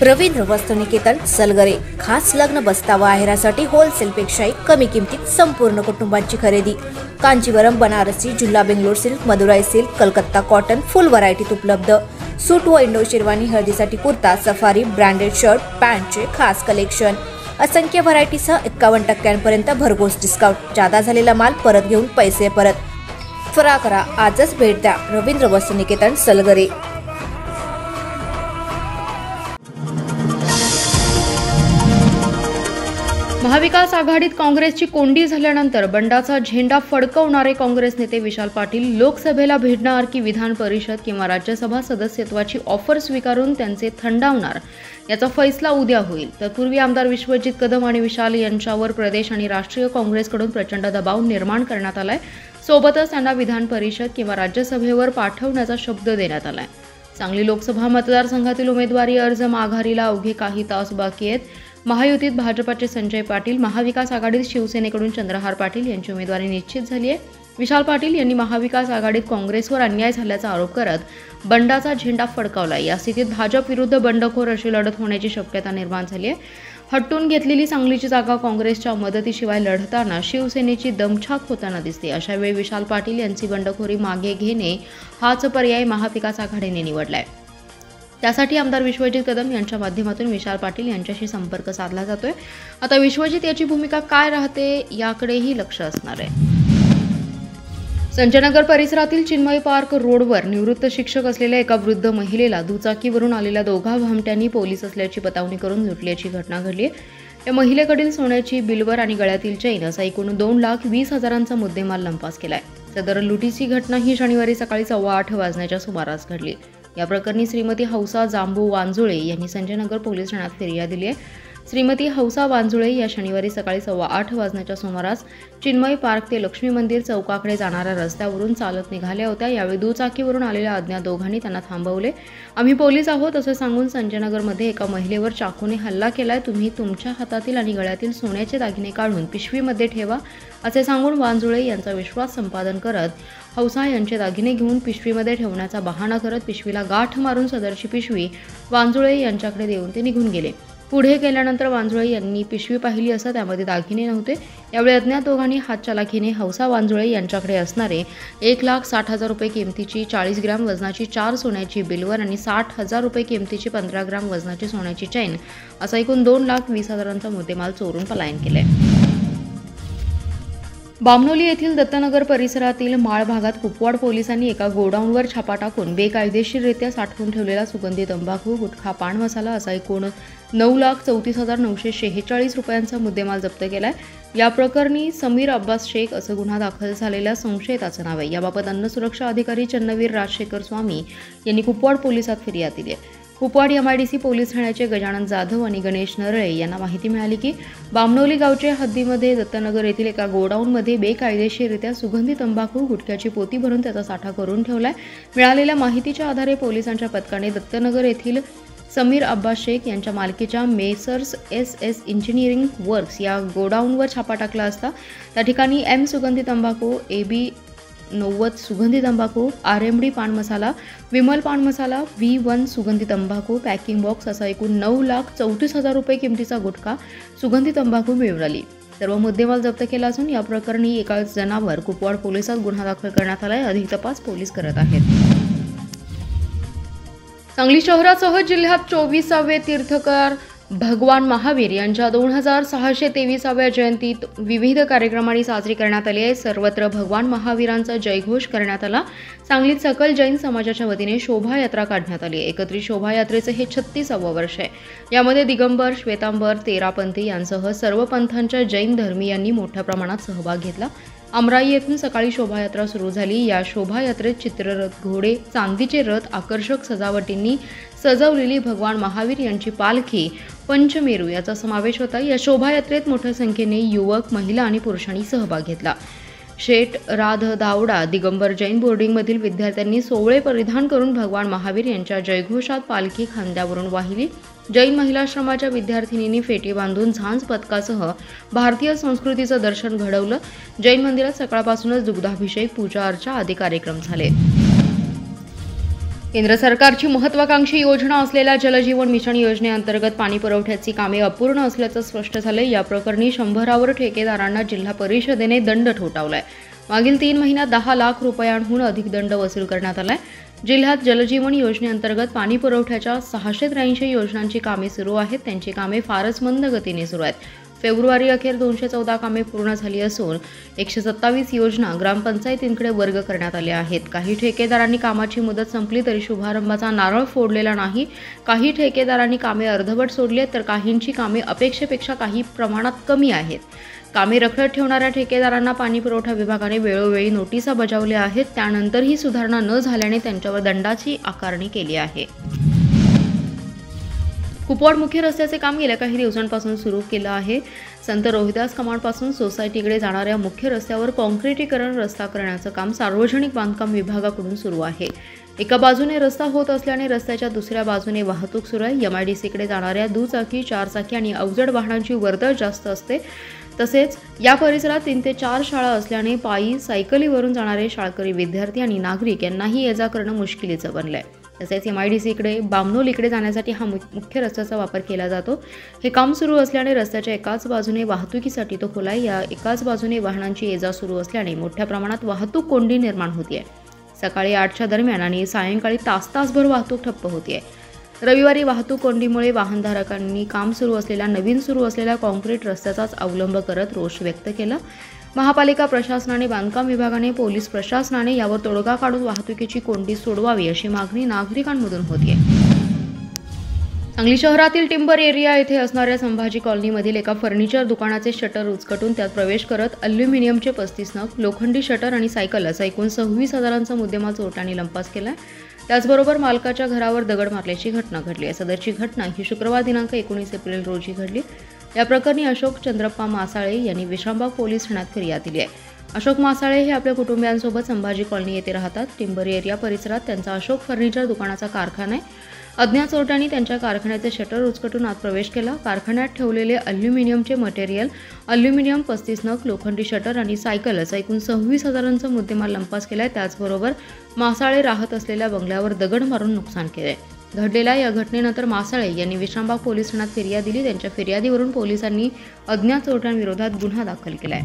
रवींद्र वस्त्रनिकेतन सलगरे खास लग्न बस्तावा आहेरासाठी होलसेलपेक्षाही कमी किमतीत संपूर्ण कुटुंबाची खरेदी। कांजीवरम, बनारसी, जुल्ला Bangalore silk, Madurai silk, Calcutta cotton full व्हरायटीत उपलब्ध। सूट व इंडो शेरवानी, हळदीसाठी कुर्ता, सफारी, ब्रँडेड शर्ट, पॅन्टचे खास कलेक्शन, असंख्य व्हरायटीसह 51% भरघोस डिस्काउंट। जादा झालेला माल परत घेऊन पैसे परत। त्वरा करा, आजच भेट द्या रवींद्र वस्त्रनिकेतन सलगरे। महाविकास आघाडीत काँग्रेसची कोंडी झाल्यानंतर बंडाचा झेंडा फडकवणारे काँग्रेस नेते विशाल पाटील लोकसभेला भिडणार की विधान परिषद किंवा राज्यसभा सदस्यत्वाची ऑफर स्वीकारून त्यांचे थंडावणार, याचा फैसला उद्या होईल। तत्पूर्वी आमदार विश्वजित कदम आणि विशाल यांच्यावर प्रदेश आणि राष्ट्रीय काँग्रेसकडून प्रचंड दबाव निर्माण करण्यात आलाय। सोबतच त्यांना विधान परिषद किंवा राज्यसभेवर पाठवण्याचा शब्द देण्यात आलाय। सांगली लोकसभा मतदारसंघातील उमेदवारी अर्ज माघारीला अवघे काही तास बाकी आहेत। महायुतीत भाजपचे संजय पाटील, महाविकास आघाडीत शिवसेनेकडून चंद्रहार पाटील यांची उमेदवारी निश्चित झाली आहे। विशाल पाटील यांनी महाविकास आघाडीत काँग्रेसवर अन्याय झाल्याचा आरोप करत बंडाचा झेंडा फडकावला। या स्थितीत भाजप विरुद्ध बंडखोर अशी लढत होण्याची शक्यता निर्माण झाली आहे। हटून घेतलेली सांगलीची जागा काँग्रेसच्या मदतीशिवाय लढताना शिवसेनेची दमछाक होताना दिसते। अशा वेळी विशाल पाटील यांची बंडखोरी मागे घेणे हाच पर्याय महाविकास आघाडीने निवडलाय। त्यासाठी आमदार विश्वजित कदम यांच्या माध्यमातून विशाल पाटील यांच्याशी संपर्क साधला जातोय। आता विश्वजित याची भूमिका काय राहते याकडेही लक्ष असणार आहे। संजयनगर परिसरातील चिन्मय पार्क रोडवर निवृत्त शिक्षक असलेल्या एका वृद्ध महिलेला दुचाकीवरून आलेल्या दोघा भामट्यांनी पोलीस असल्याची बतावणी करून लुटल्याची घटना घडली आहे। या महिलेकडील सोन्याची बिल्वर आणि गळ्यातील चैन असा एकूण 2,20,000चा मुद्देमाल लंपास केलाय। सदर लुटीची घटना ही शनिवारी सकाळी 8:15 वाजण्याच्या सुमारास घडली। या प्रकरणी श्रीमती हौसा जांबू वांजुळे यांनी संजयनगर पोलीस ठाण्यात फिर्याद दिली आहे। श्रीमती हौसा वांजुळे या शनिवारी सकाळी 8:15 वाजण्याच्या सुमारास चिन्मय पार्क ते लक्ष्मी मंदिर चौकाकडे जाणाऱ्या रस्त्यावरून चालत निघाल्या होत्या। यावेळी दुचाकीवरून आलेल्या अज्ञात दोघांनी त्यांना थांबवले। आम्ही पोलीस आहोत असे सांगून संजयनगरमध्ये एका महिलेवर चाकूने हल्ला केलाय। तुम्ही तुमच्या हातातील आणि गळ्यातील सोन्याचे दागिने काढून पिशवीमध्ये ठेवा असे सांगून वांजुळे यांचा विश्वास संपादन करत हौसा यांचे दागिने घेऊन पिशवीमध्ये ठेवण्याचा बहाणा करत पिशवीला गाठ मारून सदरची पिशवी वांजुळे यांच्याकडे देऊन ते निघून गेले। पुढे गेल्यानंतर वांजुळे यांनी पिशवी पाहिली असता त्यामध्ये दागिने नव्हते। यावेळी अज्ञात दोघांनी हातचलाखीने हौसा वांजुळे यांच्याकडे असणारे 1,60,000 रुपये किमतीची 40 ग्रॅम वजनाची 4 सोन्याची बिल्वर आणि 60,000 रुपये किमतीची 15 ग्रॅम वजनाची सोन्याची चैन असा एकूण 2,20,000चा मुद्देमाल चोरून पलायन केले। बामनोली येथील दत्तनगर परिसरातील माळ भागात कुपवाड पोलिसांनी एका गोडाऊनवर छापा टाकून बेकायदेशीररित्या साठवून ठेवलेला सुगंधी तंबाखू, गुटखा, पान मसाला असा एकूण 9,34,946 रुपयांचा मुद्देमाल जप्त केलाय। या प्रकरणी समीर अब्बास शेख असं गुन्हा दाखल झालेल्या संशयिताचं नाव आहे। याबाबत अन्न सुरक्षा अधिकारी चन्नवीर राजशेखर स्वामी यांनी कुपवाड पोलिसात फिर्याद दिली आहे। कुपवाड MIDC पोलीस ठाण्याचे गजानन जाधव आणि गणेश नरळे यांना माहिती मिळाली की बामनोली गावच्या हद्दीमध्ये दत्तनगर येथील एका गोडाऊनमध्ये बेकायदेशीररित्या सुगंधी तंबाखू, गुटख्याची पोती भरून त्याचा साठा करून ठेवलाय। मिळालेल्या माहितीच्या आधारे पोलिसांच्या पथकाने दत्तनगर येथील समीर अब्बास शेख यांच्या मालकीच्या मेसर्स SS इंजिनिअरिंग वर्क्स या गोडाऊनवर छापा टाकला असता त्या ठिकाणी M सुगंधी तंबाखू, AB 90 सुगंधी तंबाखू, RMD पान मसाला, विमल पान मसाला, V1 सुगंधी तंबाखू, पॅकिंग बॉक्स असा एकूण 9,34,000 रुपये किमतीचा गुटखा, सुगंधी तंबाखू मिळवून आली। सर्व मुद्देमाल जप्त केला असून या प्रकरणी एका जणांवर कुपवाड पोलिसात गुन्हा दाखल करण्यात आलाय। अधिक तपास पोलीस करत आहेत। सांगली शहरासह जिल्ह्यात 24वे तीर्थकर भगवान महावीर यांच्या 2,623व्या जयंतीत विविध कार्यक्रमांनी साजरी करण्यात आली आहे। सर्वत्र भगवान महावीरांचा जयघोष करण्यात आला। सांगलीत सकल जैन समाजाच्या वतीने शोभायात्रा काढण्यात आली। एकत्रित शोभायात्रेचे हे 36वे वर्ष आहे। यामध्ये दिगंबर, श्वेतांबर, तेरापंथी यांसह सर्व पंथांच्या जैन धर्मीयांनी मोठ्या प्रमाणात सहभाग घेतला। अमराई येथून सकाळी शोभायात्रा सुरू झाली। या शोभायात्रेत चित्ररथ, घोडे, चांदीचे रथ, आकर्षक सजावटींनी सजवलेली भगवान महावीर यांची पालखी, पंचमेरू याचा समावेश होता। या शोभायात्रेत मोठ्या संख्येने युवक, महिला आणि पुरुषांनी सहभाग घेतला। शेठ राध दावडा दिगंबर जैन बोर्डिंगमधील विद्यार्थ्यांनी सोवळे परिधान करून भगवान महावीर यांच्या जयघोषात पालखी खांद्यावरून वाहिली। जैन महिलाश्रमाच्या विद्यार्थिनींनी फेटी बांधून झांज पथकासह भारतीय संस्कृतीचं दर्शन घडवलं। जैन मंदिरात सकाळपासूनच दुग्धाभिषेक, पूजा अर्चा आदी कार्यक्रम झाले। केंद्र सरकारची महत्त्वाकांक्षी योजना असलेल्या जलजीवन मिशन योजनेअंतर्गत पाणी पुरवठ्याची कामे अपूर्ण असल्याचं स्पष्ट झाले। या प्रकरणी 100वर ठेकेदारांना जिल्हा परिषदेने दंड ठोठावलाय। मागील 3 महिन्यात 10 लाख रुपयांहून अधिक दंड वसूल करण्यात आलाय। जिल्ह्यात जलजीवन योजनेअंतर्गत पाणी पुरवठ्याच्या 683 योजनांची कामे सुरू आहेत। त्यांची कामे फारच मंद गतीने सुरू आहेत। फेब्रुवारी अखेर 214 कामे पूर्ण झाली असून 127 योजना ग्रामपंचायतींकडे वर्ग करण्यात आल्या आहेत। काही ठेकेदारांनी कामाची मुदत संपली तरी शुभारंभाचा नारळ फोडलेला नाही। काही ठेकेदारांनी कामे अर्धवट सोडली तर काहींची कामे अपेक्षेपेक्षा काही प्रमाणात कमी आहेत। कामे रखडत ठेवणाऱ्या ठेकेदारांना पाणी पुरवठा विभागाने वेळोवेळी नोटिसा बजावल्या आहेत। त्यानंतरही सुधारणा न झाल्याने त्यांच्यावर दंडाची आकारणी केली आहे। कुपवाड मुख्य रस्त्याचे काम गेल्या काही दिवसांपासून सुरू केलं आहे। संत रोहिदास कमांडपासून सोसायटीकडे जाणाऱ्या मुख्य रस्त्यावर काँक्रिटीकरण रस्ता करण्याचं काम सार्वजनिक बांधकाम विभागाकडून सुरू आहे। एका बाजूने रस्ता होत असल्याने रस्त्याच्या दुसऱ्या बाजूने वाहतूक सुरू आहे। MIDCकडे जाणाऱ्या दुचाकी, 4 चाकी आणि अवजड वाहनांची वर्दळ जास्त असते। तसेच या परिसरात 3 ते 4 शाळा असल्याने पायी, सायकलीवरून जाणारे शाळकरी विद्यार्थी आणि नागरिक यांनाही ये जा करणं मुश्किलीचं बनलंय। तसेच MIDCकडे बामनोलीकडे जाण्यासाठी हा मुख्य रस्त्याचा वापर केला जातो। हे काम सुरू असल्याने रस्त्याच्या एकाच बाजूने वाहतुकीसाठी तो खुला आहे। या एकाच बाजूने वाहनांची ये जा सुरू असल्याने मोठ्या प्रमाणात वाहतूक कोंडी निर्माण होतीये। सकाळी 8च्या दरम्यान आणि सायंकाळी तासभर वाहतूक ठप्प होतीये। रविवारी वाहतूक कोंडीमुळे वाहनधारकांनी काम सुरू असलेल्या नवीन सुरू असलेल्या काँक्रीट रस्त्याचाच अवलंब करत रोष व्यक्त केला। महापालिका प्रशासनाने, बांधकाम विभागाने, पोलीस प्रशासनाने यावर तोडगा काढून वाहतुकीची कोंडी सोडवावी अशी मागणी नागरिकांमधून होतीये। सांगली शहरातील टिंबर एरिया येथे असणाऱ्या संभाजी कॉलनीमधील एका फर्निचर दुकानाचे शटर उचकटून त्यात प्रवेश करत अल्युमिनियमचे 35 नग, लोखंडी शटर आणि सायकल असा एकूण 26,000चा मुद्देमाल चोरट्यांनी लंपास केला। त्याचबरोबर मालकाच्या घरावर दगड मारल्याची घटना घडली आहे। सदरची घटना ही शुक्रवार दिनांक 19 एप्रिल रोजी घडली। या प्रकरणी अशोक चंद्रप्पा मासाळे यांनी विश्रामबाग पोलीस ठाण्यात फिर्याद दिली आहे। अशोक मासाळे हे आपल्या कुटुंबियांसोबत संभाजी कॉलनी येथे राहतात। टिंबर एरिया परिसरात त्यांचा अशोक फर्निचर दुकानाचा कारखाना आहे। अज्ञात चोरट्यांनी त्यांच्या कारखान्याचे शटर उचकटून आत प्रवेश केला। कारखान्यात ठेवलेले अल्युमिनियमचे मटेरियल, अल्युमिनियम 35 नग, लोखंडी शटर आणि सायकल असा एकूण 26,000चा मुद्देमाल लंपास केलाय। त्याचबरोबर मासाळे राहत असलेल्या बंगल्यावर दगड मारून नुकसान केले। घडलेल्या या घटनेनंतर मासाळे यांनी विश्रामबाग पोलीस ठाण्यात फिर्याद दिली। त्यांच्या फिर्यादीवरून पोलिसांनी अज्ञात चोरट्यांविरोधात गुन्हा दाखल केलाय।